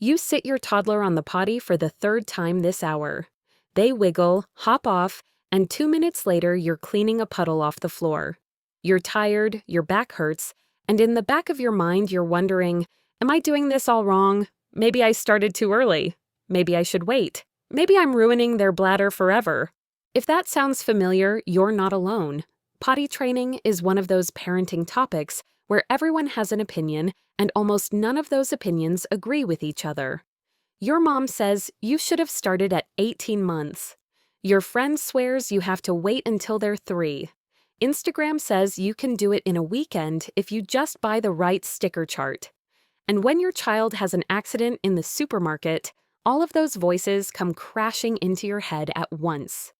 You sit your toddler on the potty for the third time this hour. They wiggle, hop off, and 2 minutes later you're cleaning a puddle off the floor. You're tired, your back hurts, and in the back of your mind you're wondering, am I doing this all wrong? Maybe I started too early. Maybe I should wait. Maybe I'm ruining their bladder forever. If that sounds familiar, you're not alone. Potty training is one of those parenting topics where everyone has an opinion and almost none of those opinions agree with each other. Your mom says you should have started at 18 months. Your friend swears you have to wait until they're 3. Instagram says you can do it in a weekend if you just buy the right sticker chart. And when your child has an accident in the supermarket, all of those voices come crashing into your head at once.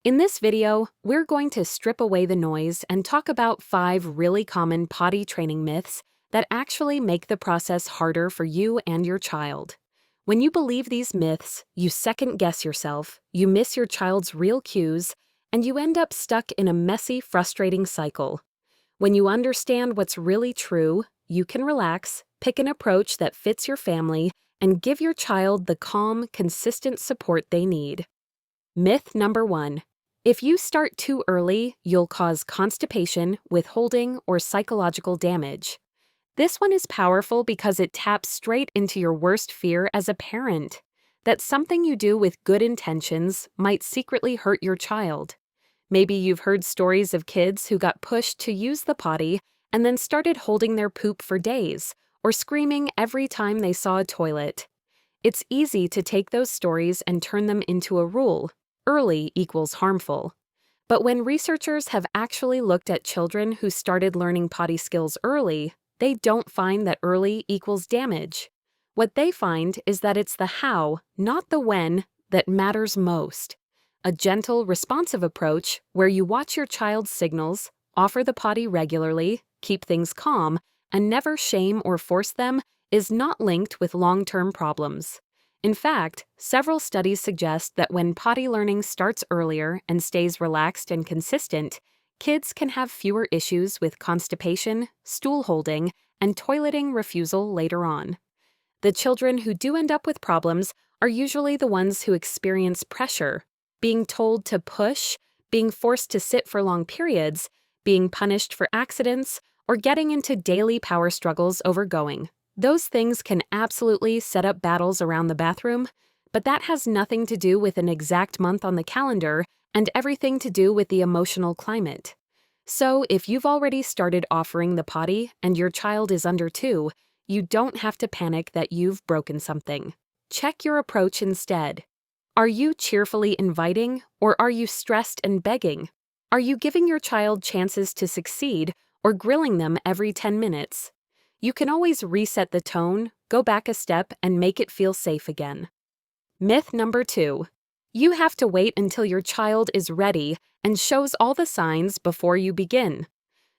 In this video, we're going to strip away the noise and talk about 5 really common potty training myths that actually make the process harder for you and your child. When you believe these myths, you second-guess yourself, you miss your child's real cues, and you end up stuck in a messy, frustrating cycle. When you understand what's really true, you can relax, pick an approach that fits your family, and give your child the calm, consistent support they need. Myth number 1. If you start too early, you'll cause constipation, withholding, or psychological damage. This one is powerful because it taps straight into your worst fear as a parent, that something you do with good intentions might secretly hurt your child. Maybe you've heard stories of kids who got pushed to use the potty and then started holding their poop for days, or screaming every time they saw a toilet. It's easy to take those stories and turn them into a rule. Early equals harmful. But when researchers have actually looked at children who started learning potty skills early, they don't find that early equals damage. What they find is that it's the how, not the when, that matters most. A gentle, responsive approach where you watch your child's signals, offer the potty regularly, keep things calm, and never shame or force them is not linked with long-term problems. In fact, several studies suggest that when potty learning starts earlier and stays relaxed and consistent, kids can have fewer issues with constipation, stool holding, and toileting refusal later on. The children who do end up with problems are usually the ones who experience pressure, being told to push, being forced to sit for long periods, being punished for accidents, or getting into daily power struggles over going. Those things can absolutely set up battles around the bathroom, but that has nothing to do with an exact month on the calendar and everything to do with the emotional climate. So if you've already started offering the potty and your child is under 2, you don't have to panic that you've broken something. Check your approach instead. Are you cheerfully inviting, or are you stressed and begging? Are you giving your child chances to succeed or grilling them every 10 minutes? You can always reset the tone, go back a step, and make it feel safe again. Myth number 2. You have to wait until your child is ready and shows all the signs before you begin.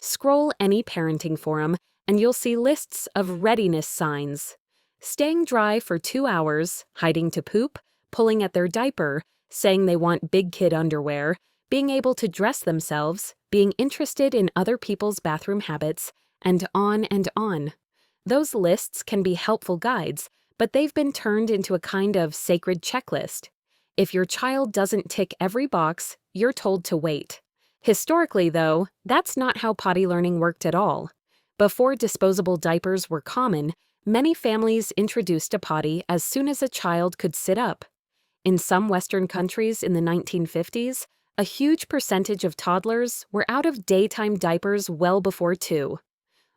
Scroll any parenting forum and you'll see lists of readiness signs. Staying dry for 2 hours, hiding to poop, pulling at their diaper, saying they want big kid underwear, being able to dress themselves, being interested in other people's bathroom habits, and on and on. Those lists can be helpful guides, but they've been turned into a kind of sacred checklist. If your child doesn't tick every box, you're told to wait. Historically, though, that's not how potty learning worked at all. Before disposable diapers were common, many families introduced a potty as soon as a child could sit up. In some Western countries in the 1950s, a huge percentage of toddlers were out of daytime diapers well before 2.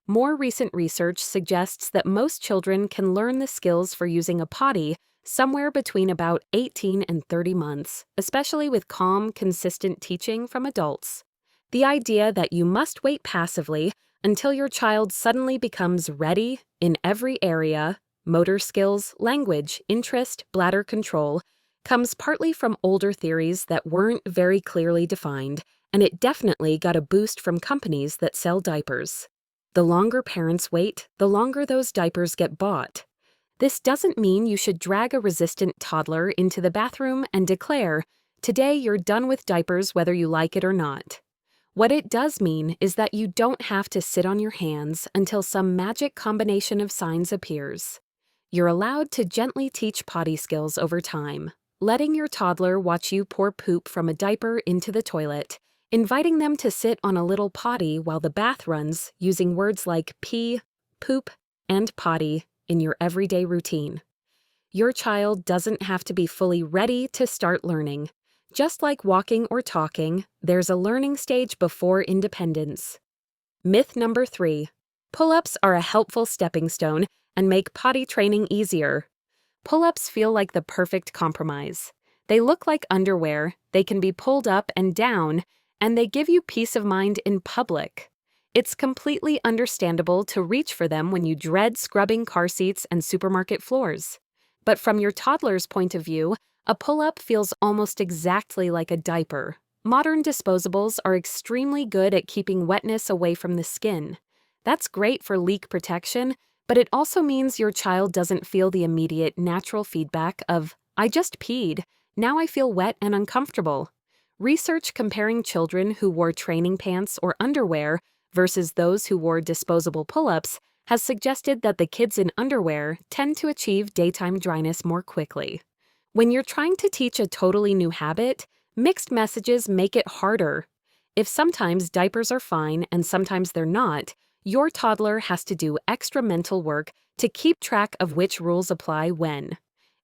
More recent research suggests that most children can learn the skills for using a potty somewhere between about 18 and 30 months, especially with calm, consistent teaching from adults. The idea that you must wait passively until your child suddenly becomes ready in every area, motor skills, language, interest, bladder control, comes partly from older theories that weren't very clearly defined, and it definitely got a boost from companies that sell diapers. The longer parents wait, the longer those diapers get bought. This doesn't mean you should drag a resistant toddler into the bathroom and declare, "Today you're done with diapers whether you like it or not." What it does mean is that you don't have to sit on your hands until some magic combination of signs appears. You're allowed to gently teach potty skills over time, letting your toddler watch you pour poop from a diaper into the toilet, inviting them to sit on a little potty while the bath runs, using words like pee, poop, and potty in your everyday routine. Your child doesn't have to be fully ready to start learning. Just like walking or talking, there's a learning stage before independence. Myth number 3. Pull-ups are a helpful stepping stone and make potty training easier. Pull-ups feel like the perfect compromise. They look like underwear, they can be pulled up and down, and they give you peace of mind in public. It's completely understandable to reach for them when you dread scrubbing car seats and supermarket floors. But from your toddler's point of view, a pull-up feels almost exactly like a diaper. Modern disposables are extremely good at keeping wetness away from the skin. That's great for leak protection, but it also means your child doesn't feel the immediate natural feedback of, "I just peed, now I feel wet and uncomfortable." Research comparing children who wore training pants or underwear versus those who wore disposable pull-ups has suggested that the kids in underwear tend to achieve daytime dryness more quickly. When you're trying to teach a totally new habit, mixed messages make it harder. If sometimes diapers are fine and sometimes they're not, your toddler has to do extra mental work to keep track of which rules apply when.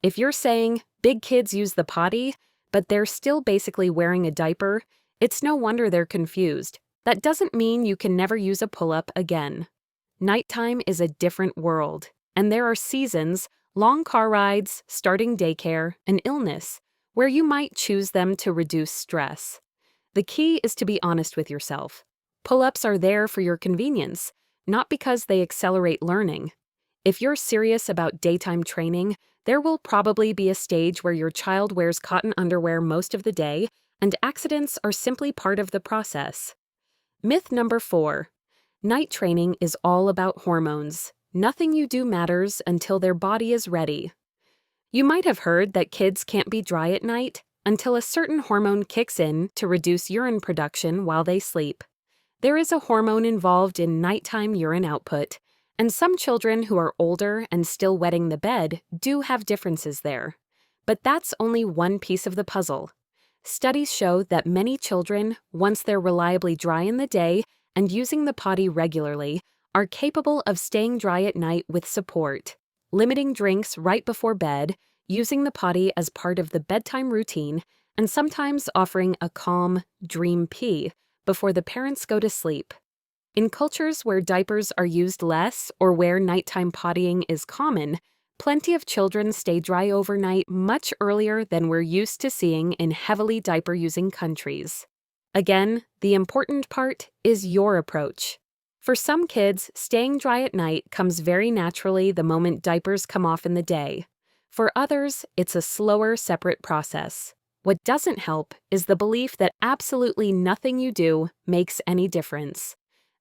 If you're saying, big kids use the potty, but they're still basically wearing a diaper, it's no wonder they're confused. That doesn't mean you can never use a pull-up again. Nighttime is a different world, and there are seasons, long car rides, starting daycare, and illness, where you might choose them to reduce stress. The key is to be honest with yourself. Pull-ups are there for your convenience, not because they accelerate learning. If you're serious about daytime training, there will probably be a stage where your child wears cotton underwear most of the day, and accidents are simply part of the process. Myth number 4. Night training is all about hormones. Nothing you do matters until their body is ready. You might have heard that kids can't be dry at night until a certain hormone kicks in to reduce urine production while they sleep. There is a hormone involved in nighttime urine output, and some children who are older and still wetting the bed do have differences there. But that's only one piece of the puzzle. Studies show that many children, once they're reliably dry in the day and using the potty regularly, are capable of staying dry at night with support. Limiting drinks right before bed, using the potty as part of the bedtime routine, and sometimes offering a calm, dream pee before the parents go to sleep. In cultures where diapers are used less or where nighttime pottying is common, plenty of children stay dry overnight much earlier than we're used to seeing in heavily diaper-using countries. Again, the important part is your approach. For some kids, staying dry at night comes very naturally the moment diapers come off in the day. For others, it's a slower, separate process. What doesn't help is the belief that absolutely nothing you do makes any difference.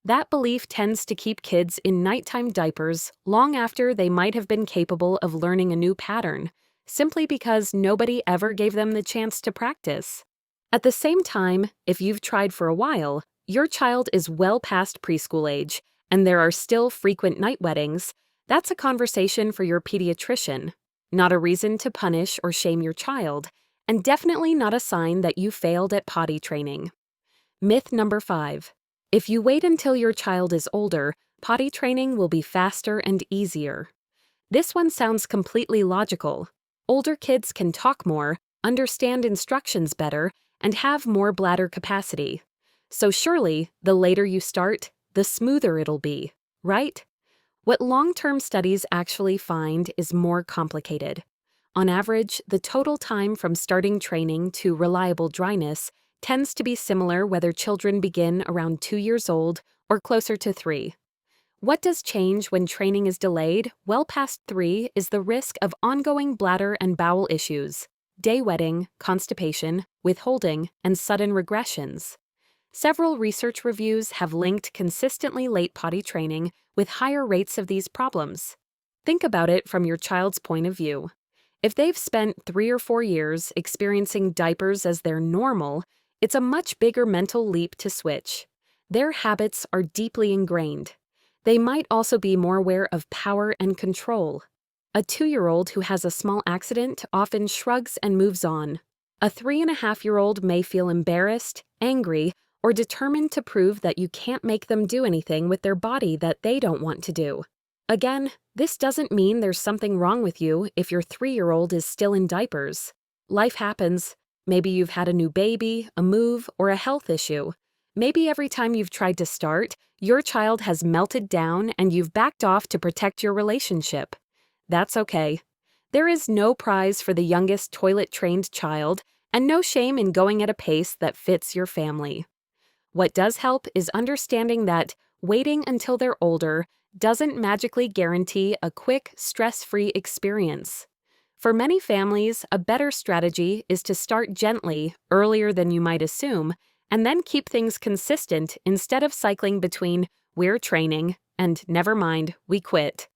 That belief tends to keep kids in nighttime diapers long after they might have been capable of learning a new pattern, simply because nobody ever gave them the chance to practice. At the same time, if you've tried for a while, your child is well past preschool age, and there are still frequent night wettings, that's a conversation for your pediatrician, not a reason to punish or shame your child, and definitely not a sign that you failed at potty training. Myth number 5. If you wait until your child is older, potty training will be faster and easier. This one sounds completely logical. Older kids can talk more, understand instructions better, and have more bladder capacity. So surely, the later you start, the smoother it'll be, right? What long-term studies actually find is more complicated. On average, the total time from starting training to reliable dryness tends to be similar whether children begin around 2 years old or closer to 3. What does change when training is delayed well past 3 is the risk of ongoing bladder and bowel issues, day wetting, constipation, withholding, and sudden regressions. Several research reviews have linked consistently late potty training with higher rates of these problems. Think about it from your child's point of view. If they've spent 3 or 4 years experiencing diapers as their normal, it's a much bigger mental leap to switch. Their habits are deeply ingrained. They might also be more aware of power and control. A 2-year-old who has a small accident often shrugs and moves on. A 3.5-year-old may feel embarrassed, angry, or determined to prove that you can't make them do anything with their body that they don't want to do. Again, this doesn't mean there's something wrong with you if your 3-year-old is still in diapers. Life happens. Maybe you've had a new baby, a move, or a health issue. Maybe every time you've tried to start, your child has melted down and you've backed off to protect your relationship. That's okay. There is no prize for the youngest toilet-trained child, and no shame in going at a pace that fits your family. What does help is understanding that waiting until they're older doesn't magically guarantee a quick, stress-free experience. For many families, a better strategy is to start gently, earlier than you might assume, and then keep things consistent instead of cycling between "we're training" and "never mind, we quit."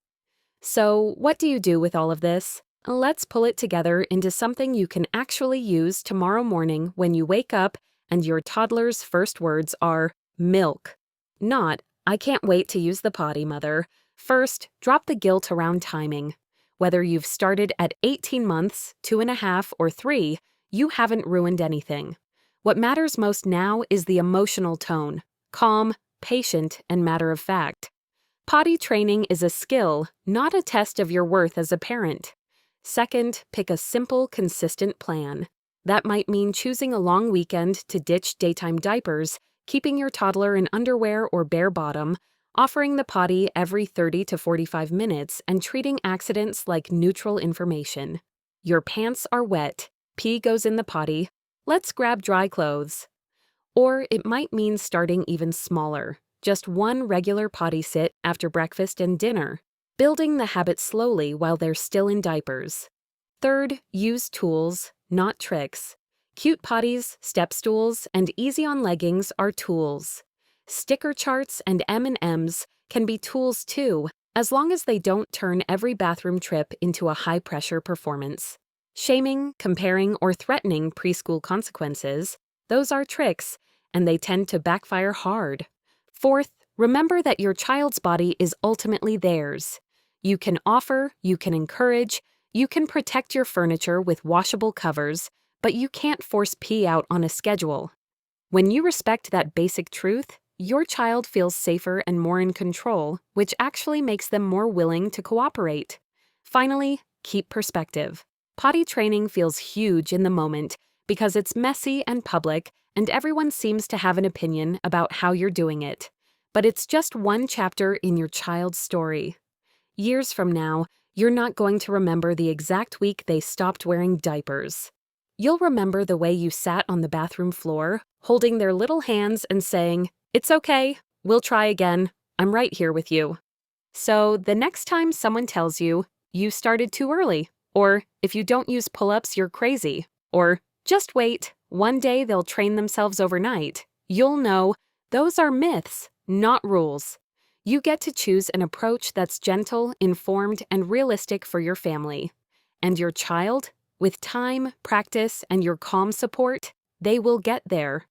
So, what do you do with all of this? Let's pull it together into something you can actually use tomorrow morning when you wake up and your toddler's first words are milk. Not, "I can't wait to use the potty, mother." First, drop the guilt around timing. Whether you've started at 18 months, 2.5, or 3, you haven't ruined anything. What matters most now is the emotional tone, calm, patient, and matter-of-fact. Potty training is a skill, not a test of your worth as a parent. Second, pick a simple, consistent plan. That might mean choosing a long weekend to ditch daytime diapers, keeping your toddler in underwear or bare bottom, offering the potty every 30 to 45 minutes, and treating accidents like neutral information. Your pants are wet. Pee goes in the potty. Let's grab dry clothes. Or it might mean starting even smaller. Just one regular potty sit after breakfast and dinner, building the habit slowly while they're still in diapers. Third, use tools, not tricks. Cute potties, step stools, and easy-on leggings are tools. Sticker charts and M&Ms can be tools too, as long as they don't turn every bathroom trip into a high-pressure performance. Shaming, comparing, or threatening preschool consequences, those are tricks, and they tend to backfire hard. Fourth, remember that your child's body is ultimately theirs. You can offer, you can encourage, you can protect your furniture with washable covers, but you can't force pee out on a schedule. When you respect that basic truth, your child feels safer and more in control, which actually makes them more willing to cooperate. Finally, keep perspective. Potty training feels huge in the moment because it's messy and public, and everyone seems to have an opinion about how you're doing it. But it's just one chapter in your child's story. Years from now, you're not going to remember the exact week they stopped wearing diapers. You'll remember the way you sat on the bathroom floor, holding their little hands and saying, "It's okay, we'll try again, I'm right here with you." So the next time someone tells you, "You started too early," or "If you don't use pull-ups, you're crazy," or "Just wait, one day they'll train themselves overnight," you'll know those are myths, not rules. You get to choose an approach that's gentle, informed, and realistic for your family. And your child, with time, practice, and your calm support, they will get there.